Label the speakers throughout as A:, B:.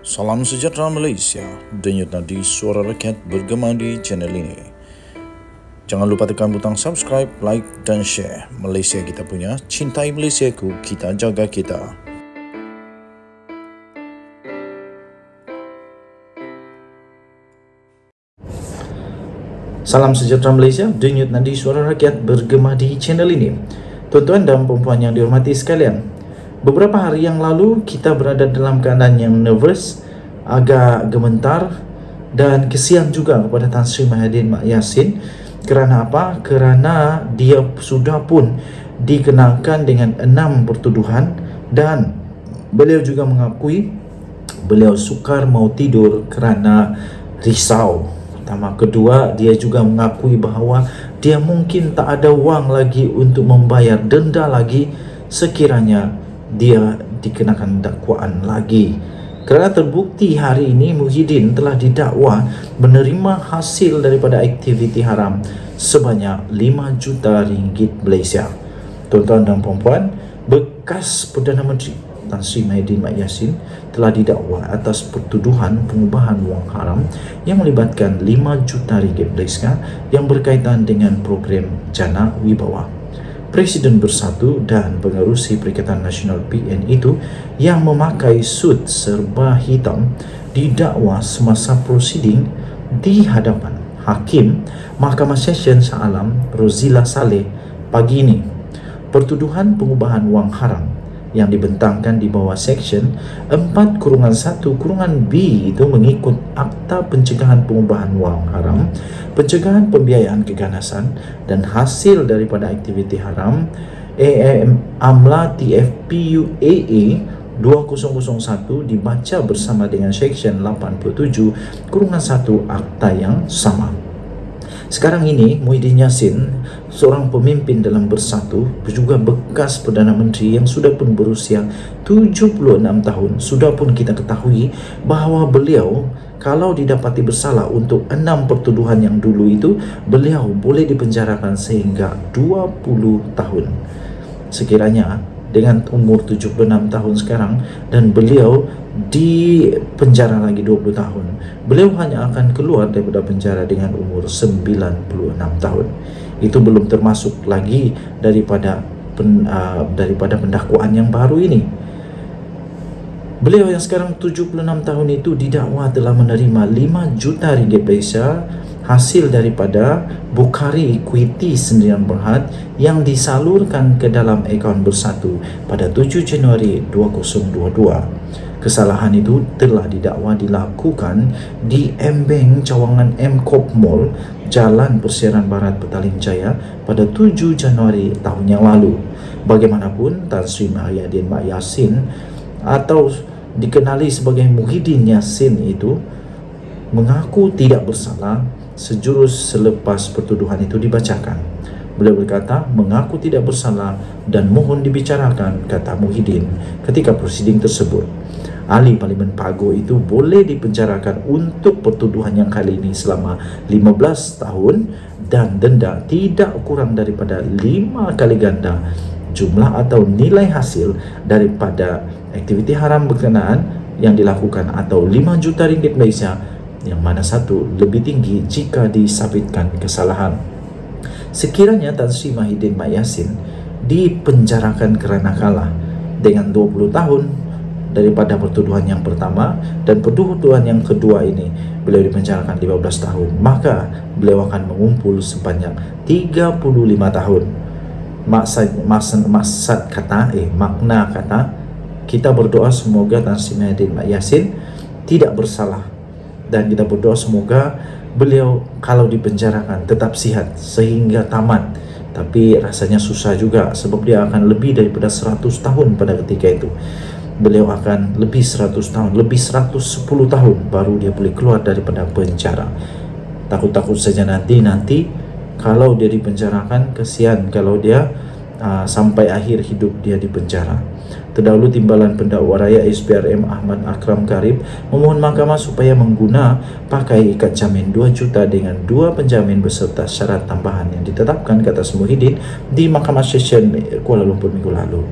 A: Salam sejahtera Malaysia, denyut nadi suara rakyat bergema di channel ini. Jangan lupa tekan butang subscribe, like dan share. Malaysia kita punya, cintai Malaysiaku, kita jaga kita. Salam sejahtera Malaysia, denyut nadi suara rakyat bergema di channel ini. Tuan-tuan dan puan-puan yang dihormati sekalian, beberapa hari yang lalu kita berada dalam keadaan yang nervous, agak gemetar dan kesian juga kepada Tan Sri Mahyidin Mak Yassin. Kerana apa? Kerana dia sudah pun dikenalkan dengan 6 pertuduhan dan beliau juga mengakui beliau sukar mau tidur kerana risau. Pertama, kedua, dia juga mengakui bahawa dia mungkin tak ada wang lagi untuk membayar denda lagi sekiranya dia dikenakan dakwaan lagi. Kerana terbukti hari ini Muhyiddin telah didakwa menerima hasil daripada aktiviti haram sebanyak 5 juta ringgit Malaysia. Tuan-tuan dan puan-puan, bekas Perdana Menteri Tan Sri Mahyidin Mak Yassin telah didakwa atas pertuduhan pengubahan wang haram yang melibatkan 5 juta ringgit Malaysia yang berkaitan dengan program Jana Wibawa. Presiden Bersatu dan pengerusi Perikatan Nasional PN itu yang memakai sut serba hitam didakwa semasa prosiding di hadapan Hakim Mahkamah Session Shah Alam Rozila Saleh pagi ini. Pertuduhan pengubahan wang haram yang dibentangkan di bawah Seksyen 4-1-B itu mengikut Akta Pencegahan Pengubahan Wang Haram, Pencegahan Pembiayaan Keganasan dan Hasil daripada Aktiviti Haram AMLA TFPUAA 2001 dibaca bersama dengan Seksyen 87-1 Akta yang sama. Sekarang ini Muhyiddin Yassin, seorang pemimpin dalam Bersatu, juga bekas Perdana Menteri yang sudah pun berusia 76 tahun, sudah pun kita ketahui bahawa beliau kalau didapati bersalah untuk 6 pertuduhan yang dulu itu, beliau boleh dipenjarakan sehingga 20 tahun. Sekiranya dengan umur 76 tahun sekarang dan beliau di penjara lagi 20 tahun, beliau hanya akan keluar daripada penjara dengan umur 96 tahun. Itu belum termasuk lagi daripada pendakwaan yang baru ini. Beliau yang sekarang 76 tahun itu didakwa telah menerima 5 juta ringgit Malaysia hasil daripada Bukhari Equity Sendirian Berhad yang disalurkan ke dalam akaun Bersatu pada 7 Januari 2022. Kesalahan itu telah didakwa dilakukan di Embeng Cawangan M-Corp Mall, Jalan Persiaran Barat, Petaling Jaya pada 7 Januari tahun yang lalu. Bagaimanapun, Tan Sri Mahyidin Mak Yassin atau dikenali sebagai Muhyiddin Yassin itu mengaku tidak bersalah sejurus selepas pertuduhan itu dibacakan. Beliau berkata mengaku tidak bersalah dan mohon dibicarakan, kata Muhyiddin ketika prosiding tersebut. Ahli Parlimen Pago itu boleh dipenjarakan untuk pertuduhan yang kali ini selama 15 tahun dan denda tidak kurang daripada 5 kali ganda jumlah atau nilai hasil daripada aktiviti haram berkenaan yang dilakukan atau 5 juta ringgit Malaysia, yang mana satu lebih tinggi jika disabitkan kesalahan. Sekiranya Tan Sri Mahyidin Mak Yassin dipenjarakan kerana kalah dengan 20 tahun daripada pertuduhan yang pertama dan pertuduhan yang kedua ini beliau dipenjarakan 15 tahun, maka beliau akan mengumpul sebanyak 35 tahun. Makna kata kita berdoa semoga Tan Sri Mahyidin Mak Yassin tidak bersalah dan kita berdoa semoga beliau kalau dipenjarakan tetap sihat sehingga tamat. Tapi rasanya susah juga sebab dia akan lebih daripada 100 tahun pada ketika itu. Beliau akan lebih 100 tahun, lebih 110 tahun baru dia boleh keluar daripada penjara. Takut-takut saja nanti kalau dia dipenjarakan, kesian kalau dia sampai akhir hidup dia di penjara. Terdahulu Timbalan Pendakwa Raya SPRM Ahmad Akram Karib memohon mahkamah supaya pakai ikat jamin 2 juta dengan 2 penjamin beserta syarat tambahan yang ditetapkan, kata Muhyiddin di Mahkamah Session Kuala Lumpur minggu lalu.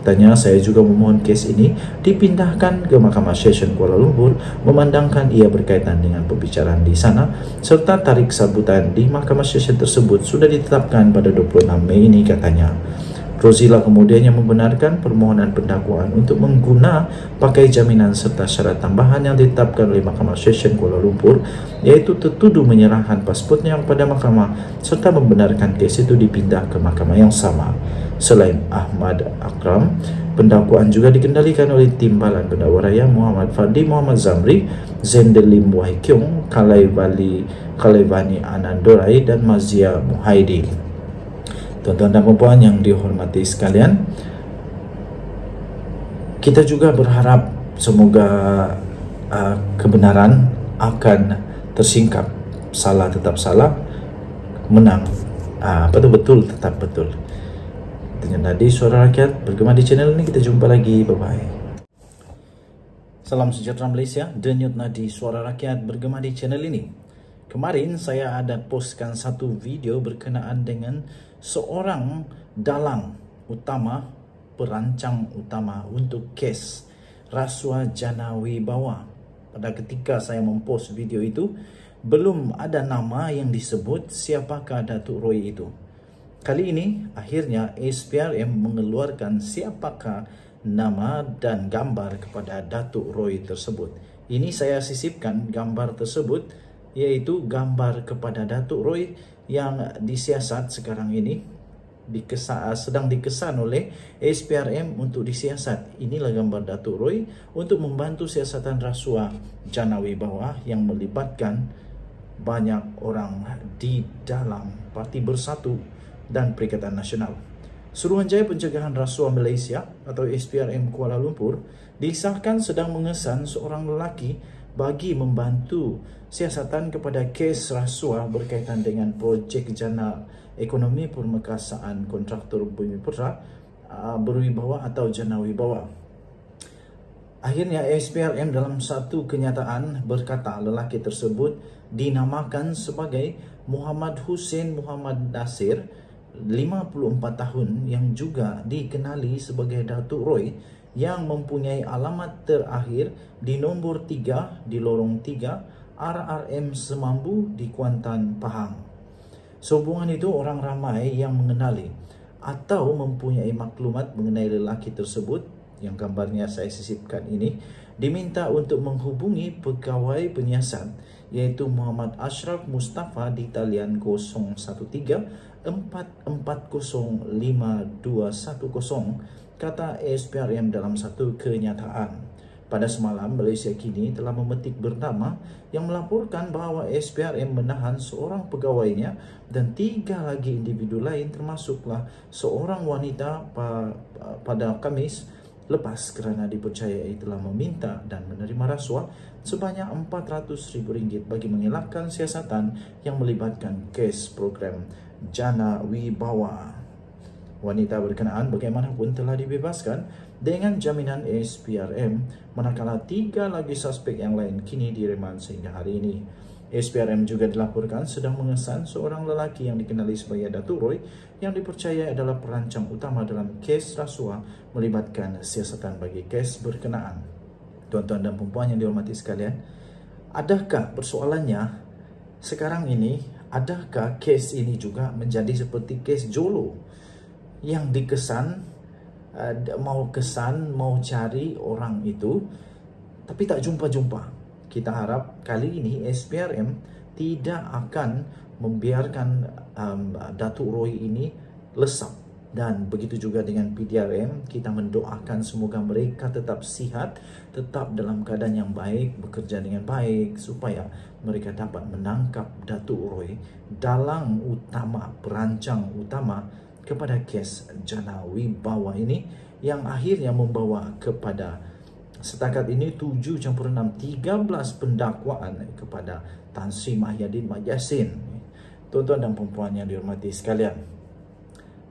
A: Katanya, saya juga memohon kes ini dipindahkan ke Mahkamah Session Kuala Lumpur memandangkan ia berkaitan dengan pembicaraan di sana serta tarikh sambutan di Mahkamah Session tersebut sudah ditetapkan pada 26 Mei ini, katanya. Rozila kemudiannya membenarkan permohonan pendakwaan untuk mengguna pakai jaminan serta syarat tambahan yang ditetapkan oleh Mahkamah Session Kuala Lumpur, iaitu tertuduh menyerahkan pasportnya kepada mahkamah serta membenarkan kes itu dipindah ke mahkamah yang sama. Selain Ahmad Akram, pendakwaan juga dikendalikan oleh Timbalan Pendakwa Raya Muhammad Fadli Muhammad Zamri, Zendelim Waikyong, Kalaivani Anandorai dan Mazia Muhaidi. Tuan-tuan dan puan yang dihormati sekalian, kita juga berharap semoga kebenaran akan tersingkap, salah tetap salah, menang betul tetap betul. Dengan tadi Suara Rakyat bergema di channel ini, kita jumpa lagi, bye bye. Salam sejahtera Malaysia, denyut nadi Suara Rakyat bergema di channel ini. Kemarin saya ada postkan satu video berkenaan dengan seorang dalang utama, perancang utama untuk kes rasuah Jana Wibawa. Pada ketika saya mempost video itu, belum ada nama yang disebut siapakah Datuk Roy itu. Kali ini akhirnya SPRM mengeluarkan siapakah nama dan gambar kepada Datuk Roy tersebut. Ini saya sisipkan gambar tersebut, yaitu gambar kepada Datuk Roy yang disiasat sekarang ini, sedang dikesan oleh SPRM untuk disiasat. Inilah gambar Datuk Roy untuk membantu siasatan rasuah Jana Wibawa yang melibatkan banyak orang di dalam Parti Bersatu dan Perikatan Nasional. Suruhanjaya Pencegahan Rasuah Malaysia atau SPRM Kuala Lumpur disahkan sedang mengesan seorang lelaki bagi membantu siasatan kepada kes rasuah berkaitan dengan projek jana ekonomi permekasaan kontraktor Bumiputera berwibawa atau Jana Wibawa. Akhirnya SPRM dalam satu kenyataan berkata lelaki tersebut dinamakan sebagai Muhammad Hussein Muhammad Nasir, 54 tahun, yang juga dikenali sebagai Datuk Roy, yang mempunyai alamat terakhir di nombor 3 di lorong 3 RRM Semambu di Kuantan, Pahang. Sehubungan itu, orang ramai yang mengenali atau mempunyai maklumat mengenai lelaki tersebut yang gambarnya saya sisipkan ini diminta untuk menghubungi pegawai penyiasat, yaitu Muhammad Ashraf Mustafa di talian 013 4405210, kata SPRM dalam satu kenyataan. Pada semalam, Malaysia Kini telah memetik bernama yang melaporkan bahawa SPRM menahan seorang pegawainya dan 3 lagi individu lain, termasuklah seorang wanita pada Khamis lepas kerana dipercayai telah meminta dan menerima rasuah sebanyak RM400,000 bagi mengelakkan siasatan yang melibatkan kes program Jana Wibawa. Wanita berkenaan bagaimanapun telah dibebaskan dengan jaminan SPRM, manakala 3 lagi suspek yang lain kini diremand sehingga hari ini. SPRM juga dilaporkan sedang mengesan seorang lelaki yang dikenali sebagai Datuk Roy yang dipercaya adalah perancang utama dalam kes rasuah melibatkan siasatan bagi kes berkenaan. Tuan-tuan dan puan yang dihormati sekalian, adakah persoalannya sekarang ini, adakah kes ini juga menjadi seperti kes Jolo yang dikesan, mau cari orang itu tapi tak jumpa-jumpa? Kita harap kali ini SPRM tidak akan membiarkan Datuk Roy ini lesap, dan begitu juga dengan PDRM. Kita mendoakan semoga mereka tetap sihat, tetap dalam keadaan yang baik, bekerja dengan baik supaya mereka dapat menangkap Datuk Roy, dalang utama, perancang utama kepada kes Jana Wibawa ini, yang akhirnya membawa kepada setakat ini 7+6, 13 pendakwaan kepada Tan Sri Mahyadin Mat Yassin. Tuan-tuan dan puan yang dihormati sekalian,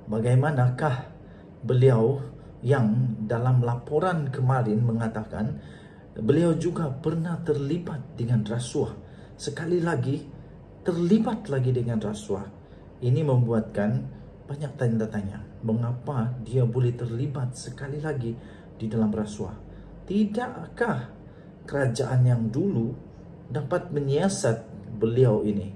A: bagaimanakah beliau yang dalam laporan kemarin mengatakan beliau juga pernah terlibat dengan rasuah, sekali lagi terlibat lagi dengan rasuah? Ini membuatkan banyak tanda tanya. mengapa dia boleh terlibat sekali lagi di dalam rasuah? Tidakkah kerajaan yang dulu dapat menyiasat beliau ini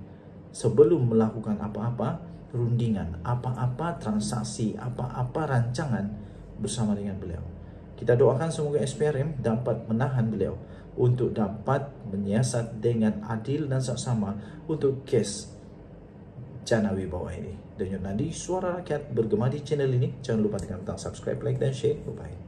A: sebelum melakukan apa-apa rundingan, apa-apa transaksi, apa-apa rancangan bersama dengan beliau? Kita doakan semoga SPRM dapat menahan beliau untuk dapat menyiasat dengan adil dan saksama untuk kes Jana Wibawa ini. Dan Nadi, suara rakyat bergema di channel ini. Jangan lupa tekan subscribe, like dan share. Bye-bye.